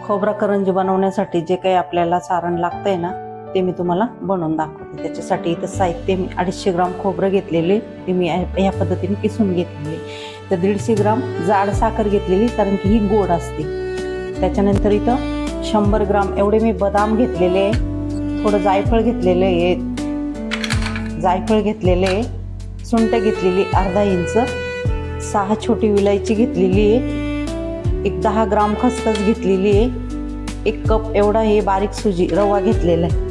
खोबरा करंजी बनवण्यासाठी जे काही आपल्याला सारण लागतंय ना ते मी तुम्हाला बनवून दाखवते। त्याच्यासाठी इथं साहित्य मी 250 ग्राम खोबरं घेतलेले, ते मी ह्या पद्धतीने किसून घेतलेले। तर 150 ग्राम जाड साखर घेतलेली, कारण की ही गोड असते। त्याच्यानंतर इथं 100 ग्राम एवढे मी बदाम घेतलेले, थोडं जायफळ घेतलेले आहे, सुंठ घेतलेली अर्धा इंच, 6 छोटी विलायची घेतलेली आहे, एक 10 ग्राम खसखस घेतलेली आहे, 1 कप एवढा हे बारीक सुजी रवा घेतलेला आहे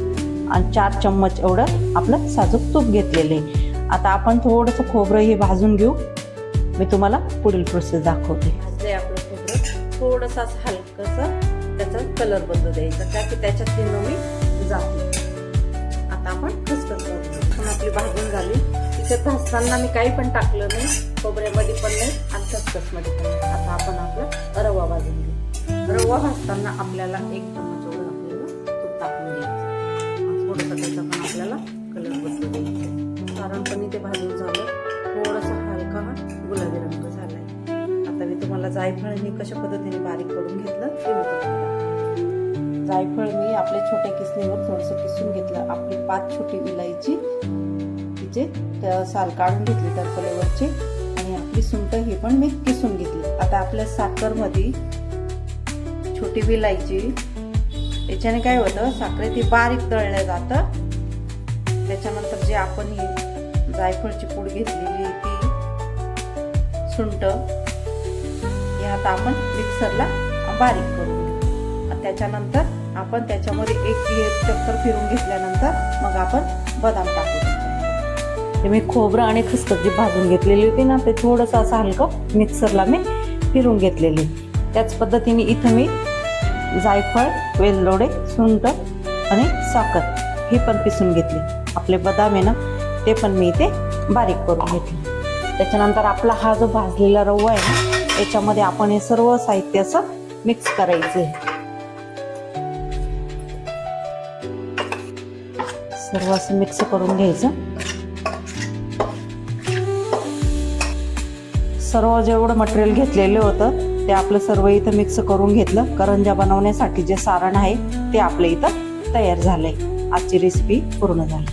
आणि 4 चम्मच एवढं आपलं साजूक तूप घेतलेलं आहे। आता आपण थोडंसं खोबरं हे भाजून घेऊ, मी तुम्हाला पुढील प्रोसेस दाखवते। भाजले आपलं खोबरं, थोडंसं हलकंसं त्याचा कलर बदलू द्यायचा, की त्याच्यात हे नवी जाते। आता आपण खसखस पण आपली भाजून झाली। तिच्यात भाजताना मी काही पण टाकलं नाही, खोबऱ्यामध्ये पण नाही आणि खसखसमध्ये पण नाही। आता आपण आपला रवा भाजून घेऊ। रवा भाजताना आपल्याला 1 चम्मच एवढं आपल्याला तूप टाकून द्यायचं, थोडंसं त्याचा पण आपल्याला कलर बदलू द्यायचा। सारण पण इथे भाजून झालं, थोडासा हलका गुलाबी रंग झालाय। आता मी तुम्हाला जायफळ मी कशा पद्धतीने बारीक करून घेतलं ते मी तुम्हाला जायफळ मी आपल्या छोट्या किसणीवर थोडंसं किसून घेतलं। आपली 5 छोटी विलायची, तिचे साल काढून घेतली टरफल्यावरची, आणि आपली सुंठ ही पण मी किसून घेतली। आता आपल्या साखरमध्ये छोटी विलायची, याच्याने काय होतं, साखरेत ही बारीक दळलं जातं। त्याच्यानंतर जे आपण ही जायफळची पूड घेतलेली ती, सुंठ हे आता आपण मिक्सरला बारीक करून घेऊ। त्याच्यानंतर आपण त्याच्यामध्ये एक चक्कर फिरून घेतल्यानंतर मग आपण बदाम टाकू। ते मी खोबरं आणि खसखस जी भाजून घेतलेली होती ना, ते थोडंसं असं हलकं मिक्सरला मी फिरून घेतलेले। त्याच पद्धतीने इथं मी जायफळ, वेलदोडे, सुंठ आणि साखर हे पण पिसून घेतले। आपले बदाम आहे ना ते पण मी इथे बारीक करून घेतले। त्याच्यानंतर आपला हा जो भाजलेला रवा आहे ना, याच्यामध्ये आपण हे सर्व साहित्य असं मिक्स करायचं आहे। सर्व असं मिक्स करून घ्यायचं। सर्व जेवढं मटेरियल घेतलेलं होतं ते आपलं सर्व इथं मिक्स करून घेतलं। करंजा बनवण्यासाठी जे सारण आहे ते आपलं इथं तयार झालंय। आजची रेसिपी पूर्ण झाली।